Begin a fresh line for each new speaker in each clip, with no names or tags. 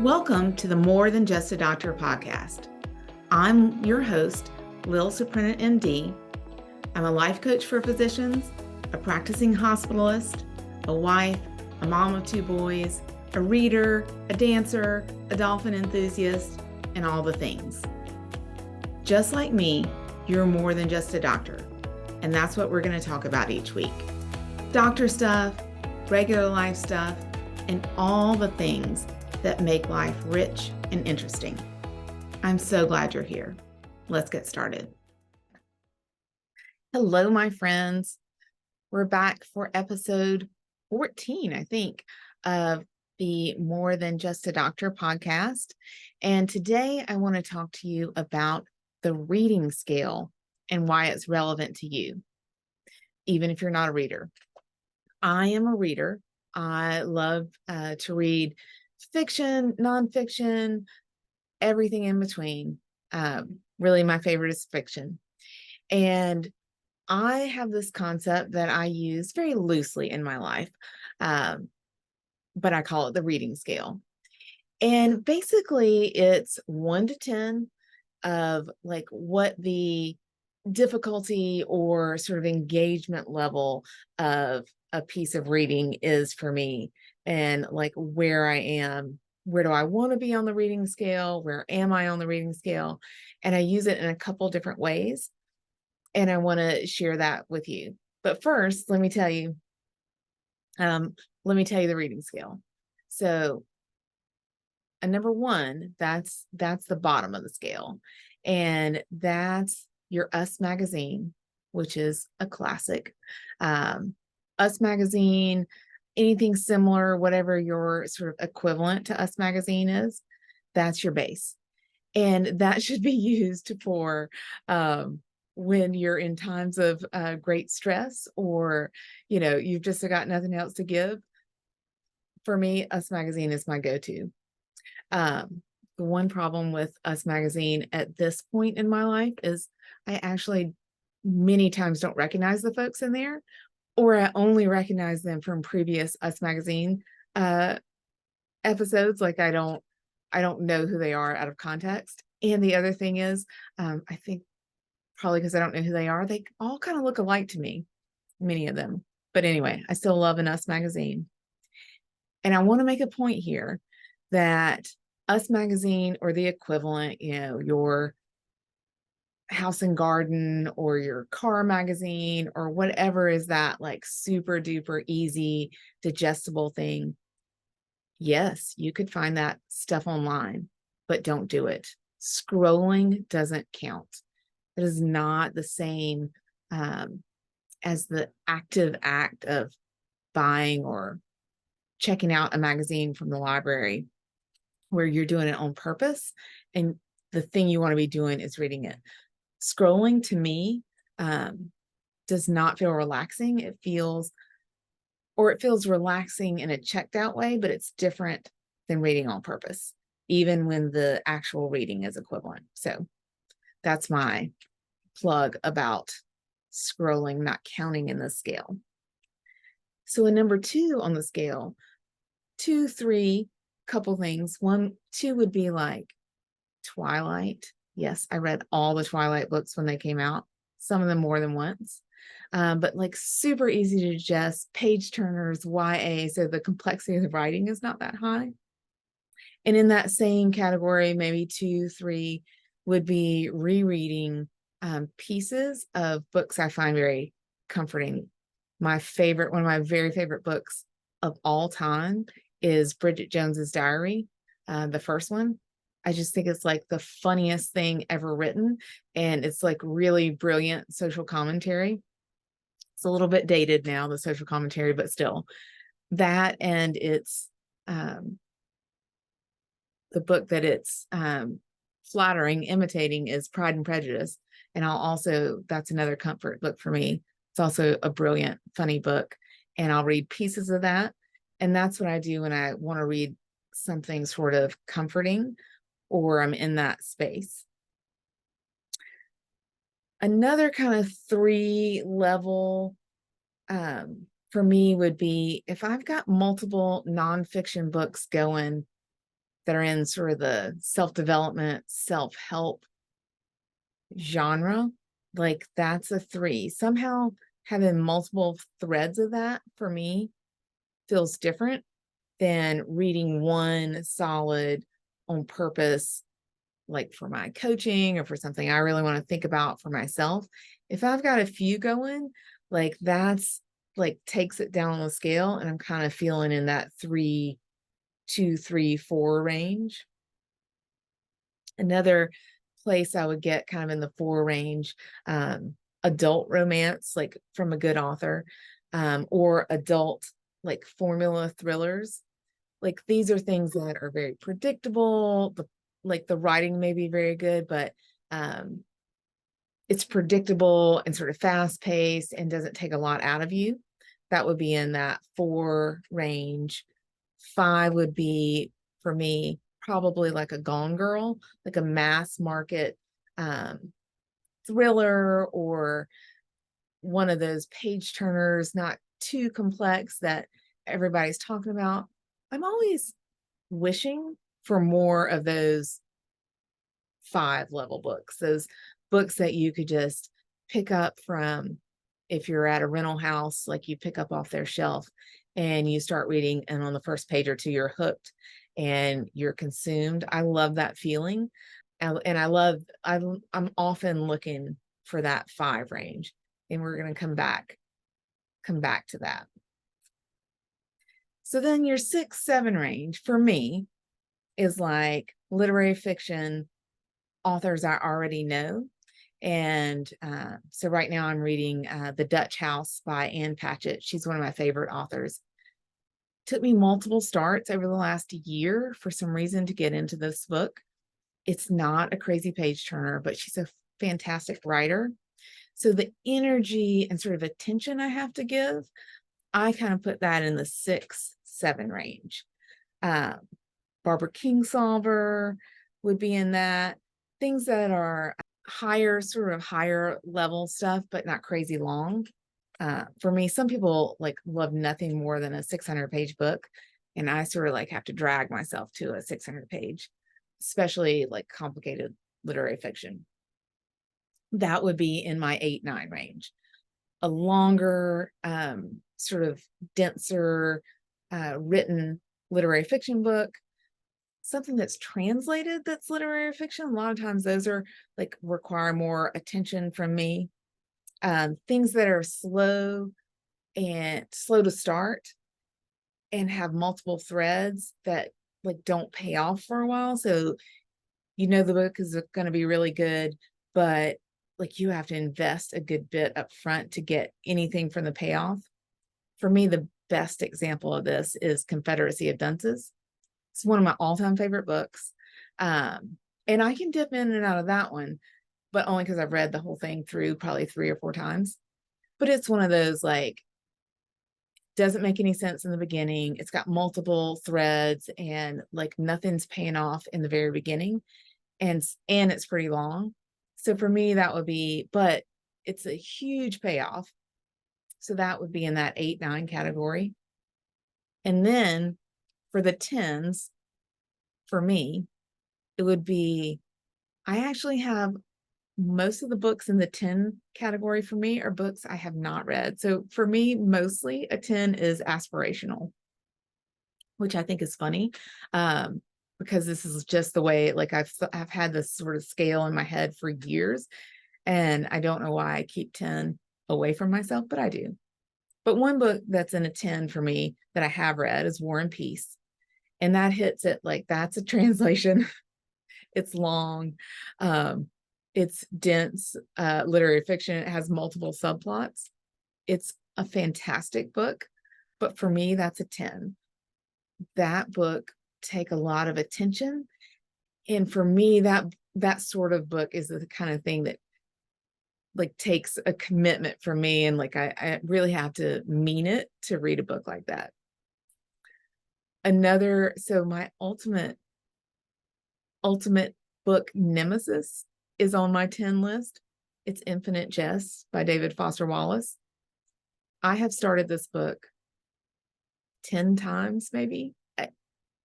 Welcome to the More Than Just a Doctor podcast. I'm your host, Lil Suprenant MD. I'm a life coach for physicians, a practicing hospitalist, a wife, a mom of 2 boys, a reader, a dancer, a dolphin enthusiast, and all the things. Just like me, you're more than just a doctor, and that's what we're going to talk about each week. Doctor stuff, regular life stuff, and all the things that make life rich and interesting. I'm so glad you're here. Let's get started. Hello, my friends. We're back for episode 14, I think, of the More Than Just a Doctor podcast. And today I want to talk to you about the reading scale and why it's relevant to you, even if you're not a reader. I am a reader. I love to read fiction, nonfiction, everything in between. Really, my favorite is fiction. And I have this concept that I use very loosely in my life, but I call it the reading scale. And basically, it's 1 to 10 of like what the difficulty or sort of engagement level of a piece of reading is for me, and like where I am, where do I want to be on the reading scale, where am I on the reading scale, and I use it in a couple different ways, and I want to share that with you. But first, let me tell you the reading scale. So a number 1, that's the bottom of the scale, and that's your Us magazine, which is a classic. Us magazine, anything similar, whatever your sort of equivalent to Us magazine is, that's your base. And that should be used for when you're in times of great stress, or, you've just got nothing else to give. For me, Us magazine is my go-to. The one problem with Us magazine at this point in my life is I actually many times don't recognize the folks in there, or I only recognize them from previous Us magazine episodes. Like I don't know who they are out of context. And the other thing is, I think probably because I don't know who they are, they all kind of look alike to me, many of them. But anyway, I still love an Us magazine. And I want to make a point here that Us magazine, or the equivalent, your House and Garden or your car magazine or whatever is that like super duper easy, digestible thing. Yes, you could find that stuff online, but don't do it. Scrolling doesn't count. It is not the same as the active act of buying or checking out a magazine from the library, where you're doing it on purpose and the thing you want to be doing is reading it. Scrolling to me does not feel relaxing. It feels relaxing in a checked out way, but it's different than reading on purpose, even when the actual reading is equivalent. So that's my plug about scrolling not counting in the scale. So a number 2 on the scale, 2, 3, couple things. 1, 2 would be like Twilight. Yes, I read all the Twilight books when they came out, some of them more than once, but like super easy to digest, page turners, YA, so the complexity of the writing is not that high. And in that same category, maybe 2, 3 would be rereading pieces of books I find very comforting. One of my very favorite books of all time is Bridget Jones's Diary, the first one. I just think it's like the funniest thing ever written. And it's like really brilliant social commentary. It's a little bit dated now, the social commentary, but still that. And it's the book that it's imitating is Pride and Prejudice. And that's another comfort book for me. It's also a brilliant, funny book. And I'll read pieces of that. And that's what I do when I want to read something sort of comforting, or I'm in that space. Another kind of 3 level for me would be if I've got multiple nonfiction books going that are in sort of the self-development, self-help genre, like that's a 3. Somehow having multiple threads of that for me feels different than reading one solid on purpose, like for my coaching or for something I really want to think about for myself. If I've got a few going, like that's like takes it down on the scale, and I'm kind of feeling in that 3, 2, 3, 4 range. Another place I would get kind of in the 4 range, adult romance, like from a good author, or adult like formula thrillers. Like these are things that are very predictable. The writing may be very good, but it's predictable and sort of fast paced and doesn't take a lot out of you. That would be in that 4 range. 5 would be for me probably like a Gone Girl, like a mass market thriller, or one of those page turners, not too complex that everybody's talking about. I'm always wishing for more of those 5 level books, those books that you could just pick up from, if you're at a rental house, like you pick up off their shelf and you start reading, and on the first page or 2 you're hooked and you're consumed. I love that feeling. And I'm often looking for that 5 range, and we're going to come back to that. So then your 6, 7 range for me is like literary fiction authors I already know. And so right now I'm reading The Dutch House by Ann Patchett. She's one of my favorite authors. Took me multiple starts over the last year for some reason to get into this book. It's not a crazy page turner, but she's a fantastic writer. So the energy and sort of attention I have to give, I kind of put that in the 6, 7 range. Barbara Kingsolver would be in that. Things that are higher, sort of higher level stuff, but not crazy long. For me, some people like love nothing more than a 600-page book, and I sort of like have to drag myself to a 600-page, especially like complicated literary fiction. That would be in my 8, 9 range. A longer, sort of denser, written literary fiction book, something that's translated that's literary fiction. A lot of times those are like require more attention from me. Things that are slow to start and have multiple threads that like don't pay off for a while. So you know the book is going to be really good, but like you have to invest a good bit up front to get anything from the payoff. For me, the best example of this is Confederacy of Dunces. It's one of my all-time favorite books. And I can dip in and out of that one, but only because I've read the whole thing through probably 3 or 4 times. But it's one of those like, doesn't make any sense in the beginning. It's got multiple threads and like nothing's paying off in the very beginning. And it's pretty long. So for me, that would be, but it's a huge payoff. So that would be in that 8, 9 category. And then for the 10s, for me, it would be, I actually have most of the books in the 10 category for me are books I have not read. So for me, mostly a 10 is aspirational, which I think is funny, because this is just the way, like I've had this sort of scale in my head for years, and I don't know why I keep 10 away from myself, but I do. But one book that's in a 10 for me that I have read is War and Peace. And that hits it like that's a translation. It's long. It's dense literary fiction. It has multiple subplots. It's a fantastic book, but for me, that's a 10. That book take a lot of attention. And for me, that sort of book is the kind of thing that like takes a commitment from me. And like, I really have to mean it to read a book like that. So my ultimate book nemesis is on my 10 list. It's Infinite Jest by David Foster Wallace. I have started this book 10 times, maybe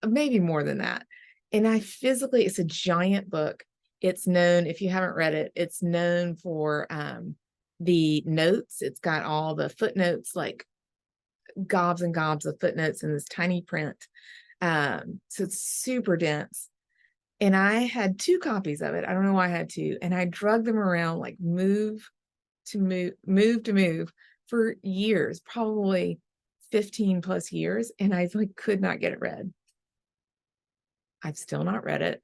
more than that. And it's a giant book. It's known, if you haven't read it, it's known for the notes. It's got all the footnotes, like gobs and gobs of footnotes in this tiny print. So it's super dense. And I had 2 copies of it. I don't know why I had 2. And I drug them around, like move to move for years, probably 15 plus years. And I like could not get it read. I've still not read it.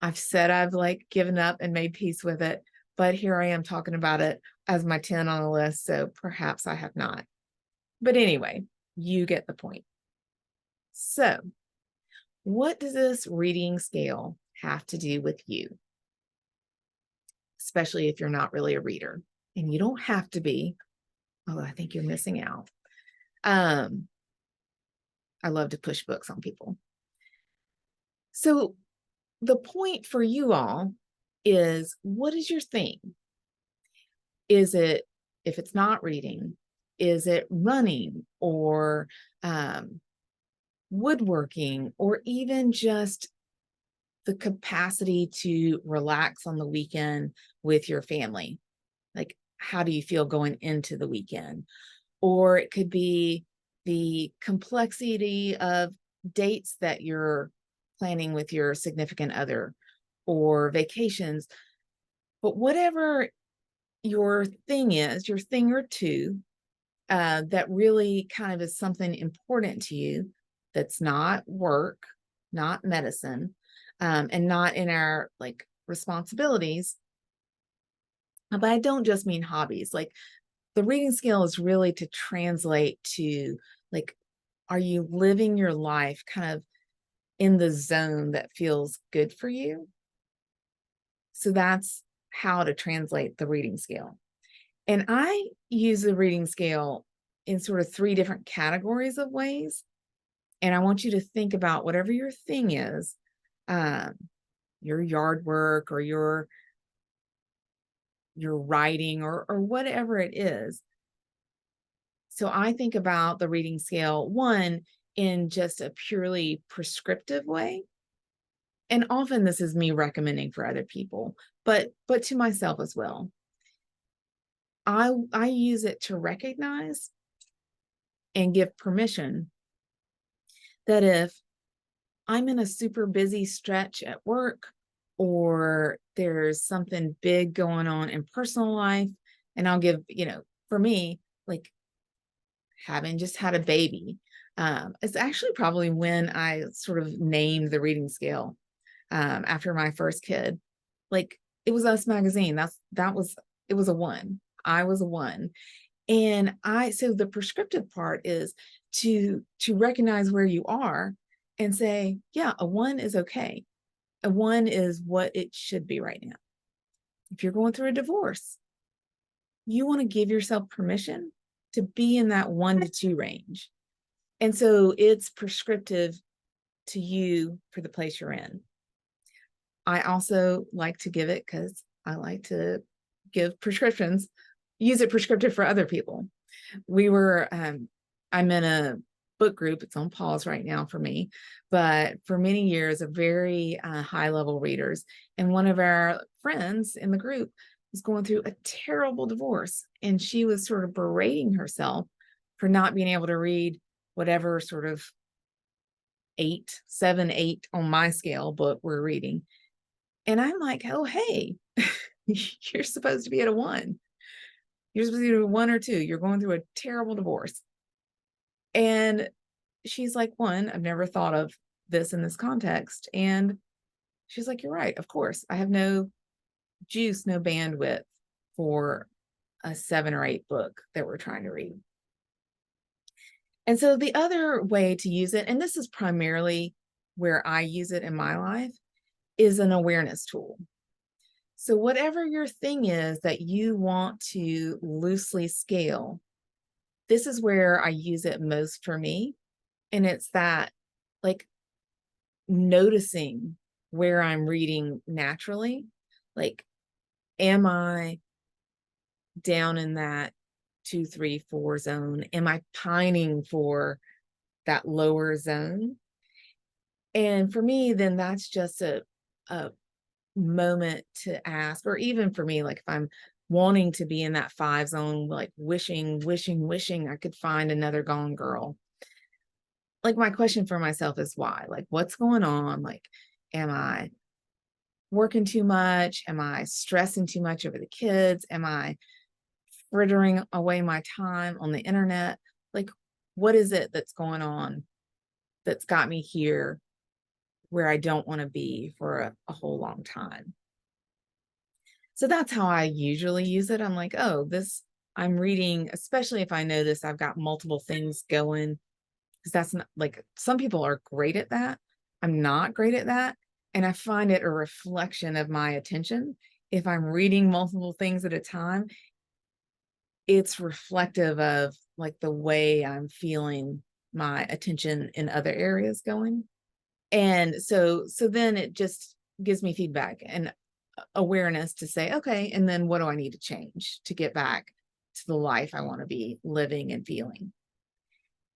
I've said I've like given up and made peace with it, but here I am talking about it as my 10 on the list. So perhaps I have not. But anyway, you get the point. So, what does this reading scale have to do with you? Especially if you're not really a reader, and you don't have to be, although I think you're missing out. I love to push books on people. So the point for you all is, what is your thing? Is it, if it's not reading, is it running or woodworking, or even just the capacity to relax on the weekend with your family? Like, how do you feel going into the weekend? Or it could be the complexity of dates that you're planning with your significant other, or vacations. But whatever your thing is, your thing or two, that really kind of is something important to you, that's not work, not medicine, and not in our like responsibilities. But I don't just mean hobbies. Like, the reading scale is really to translate to, like, are you living your life kind of in the zone that feels good for you? So that's how to translate the reading scale. And I use the reading scale in sort of 3 different categories of ways. And I want you to think about whatever your thing is, um, your yard work or your writing, or whatever it is. So I think about the reading scale, one, in just a purely prescriptive way. And often this is me recommending for other people, but to myself as well. I use it to recognize and give permission that if I'm in a super busy stretch at work, or there's something big going on in personal life, and I'll give, for me, like having just had a baby, it's actually probably when I sort of named the reading scale, after my first kid. Like, it was Us Magazine. It was a 1. I was a 1. And so the prescriptive part is to recognize where you are and say, yeah, a 1 is okay. A 1 is what it should be right now. If you're going through a divorce, you want to give yourself permission to be in that 1 to 2 range. And so it's prescriptive to you for the place you're in. I also like to give it, because I like to give prescriptions, use it prescriptive for other people. I'm in a book group. It's on pause right now for me, but for many years, a very high level readers. And one of our friends in the group was going through a terrible divorce. And she was sort of berating herself for not being able to read whatever sort of 8, 7, 8 on my scale book we're reading. And I'm like, oh, hey, you're supposed to be at a 1. You're supposed to be at a 1 or 2. You're going through a terrible divorce. And she's like, 1, I've never thought of this in this context. And she's like, you're right. Of course, I have no juice, no bandwidth for a 7 or 8 book that we're trying to read. And so the other way to use it, and this is primarily where I use it in my life, is an awareness tool. So whatever your thing is that you want to loosely scale, this is where I use it most for me. And it's that, like, noticing where I'm reading naturally. Like, am I down in that 2, 3, 4 zone? Am I pining for that lower zone? And for me, then that's just a moment to ask, or even for me, like if I'm wanting to be in that 5 zone, like wishing I could find another Gone Girl. Like my question for myself is why? Like what's going on? Like, am I working too much? Am I stressing too much over the kids? Am I frittering away my time on the internet? Like, what is it that's going on that's got me here where I don't want to be for a whole long time? So that's how I usually use it. I'm like, oh, this, I'm reading, especially if I notice I've got multiple things going, because that's not like some people are great at that. I'm not great at that. And I find it a reflection of my attention. If I'm reading multiple things at a time, it's reflective of like the way I'm feeling my attention in other areas going. And so then it just gives me feedback and awareness to say, okay, and then what do I need to change to get back to the life I want to be living and feeling?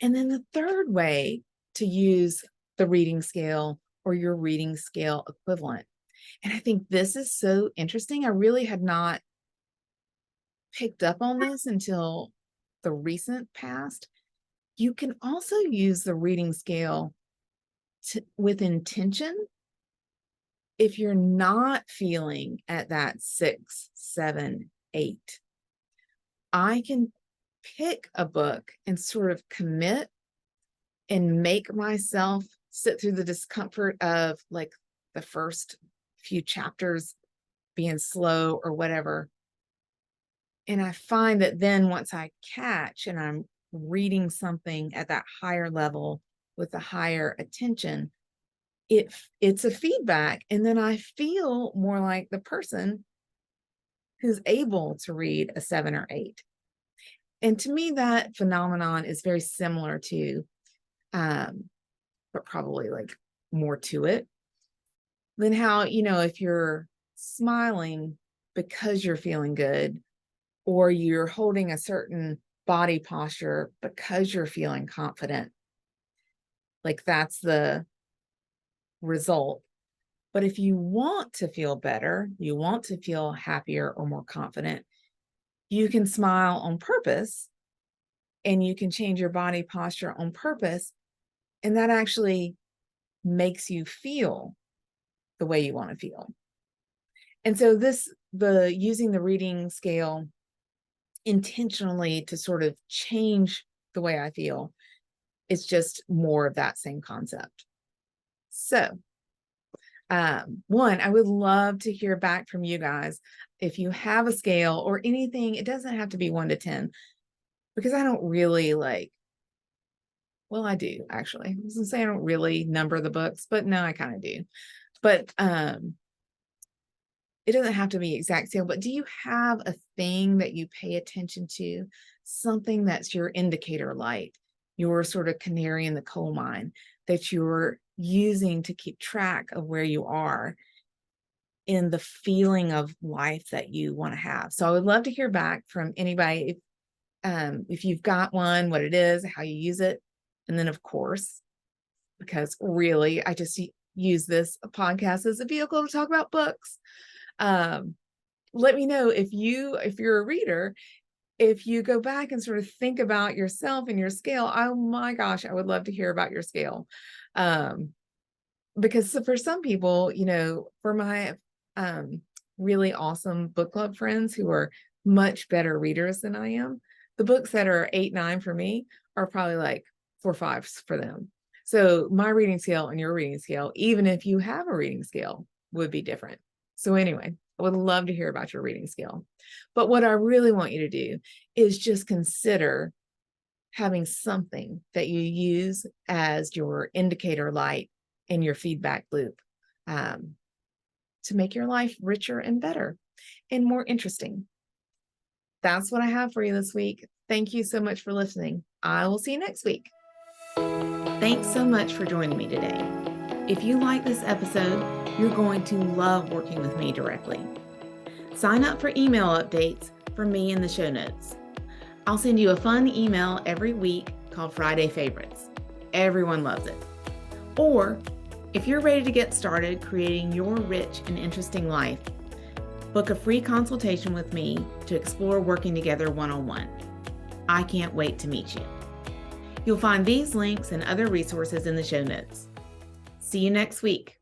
And then the third way to use the reading scale or your reading scale equivalent. And I think this is so interesting. I really had not picked up on this until the recent past. You can also use the reading scale with intention if you're not feeling at that 6, 7, 8. I can pick a book and sort of commit and make myself sit through the discomfort of like the first few chapters being slow or whatever. And I find that then once I catch and I'm reading something at that higher level with a higher attention, it's a feedback. And then I feel more like the person who's able to read a 7 or 8. And to me, that phenomenon is very similar to, but probably like more to it than how, if you're smiling because you're feeling good, or you're holding a certain body posture because you're feeling confident, like that's the result. But if you want to feel better, you want to feel happier or more confident, you can smile on purpose and you can change your body posture on purpose. And that actually makes you feel the way you want to feel. And so the using the reading scale intentionally to sort of change the way I feel, is just more of that same concept. So, one, I would love to hear back from you guys. If you have a scale or anything, it doesn't have to be 1 to 10, because I don't really well, I do actually. I was gonna say I don't really number the books, but no, I kind of do. But it doesn't have to be exact scale, but do you have a thing that you pay attention to? Something that's your indicator light, your sort of canary in the coal mine that you're using to keep track of where you are in the feeling of life that you want to have. So I would love to hear back from anybody if you've got one, what it is, how you use it. And then of course, because really I just use this podcast as a vehicle to talk about books. Let me know if you're a reader, if you go back and sort of think about yourself and your scale. Oh my gosh, I would love to hear about your scale. Because for some people, for my really awesome book club friends who are much better readers than I am, the books that are 8, 9 for me are probably like 4, 5s for them. So my reading scale and your reading scale, even if you have a reading scale, would be different. So anyway, I would love to hear about your reading scale. But what I really want you to do is just consider having something that you use as your indicator light in your feedback loop, to make your life richer and better and more interesting. That's what I have for you this week. Thank you so much for listening. I will see you next week. Thanks so much for joining me today. If you like this episode, you're going to love working with me directly. Sign up for email updates from me in the show notes. I'll send you a fun email every week called Friday Favorites. Everyone loves it. Or If you're ready to get started creating your rich and interesting life, book a free consultation with me to explore working together one-on-one. I can't wait to meet you. You'll find these links and other resources in the show notes. See you next week.